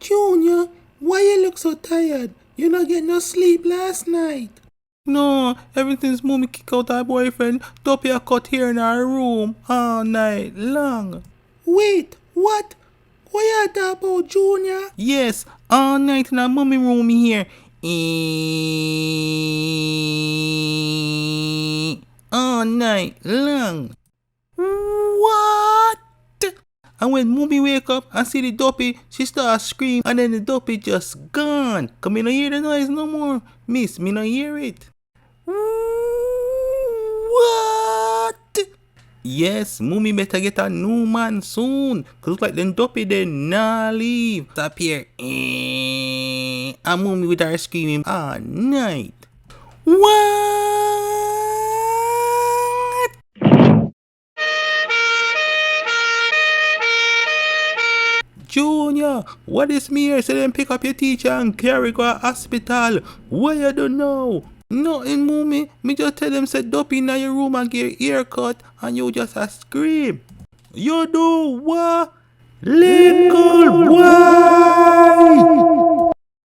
Junior, why you look so tired? You not get no sleep last night. No, ever since mommy kick out her boyfriend, Duppy a cut here in our room all night long. Wait, what? What you talk about, Junior? Yes, all night in our mommy room here. All night long. What? And when mommy wake up and see the Duppy, she start scream and then the Duppy just gone. Cause me no hear the noise no more. Miss, me no hear it. What? Yes, mommy better get a new man soon. Cause look like them Duppy they nah leave. Stop here. And mommy with her screaming all night. What? Junior, what is me here? Say them pick up your teacher and carry go to hospital. What you do now? Nothing, mommy. Me just tell them say Duppy in your room and get your haircut and you just a scream. You do what? Legal what?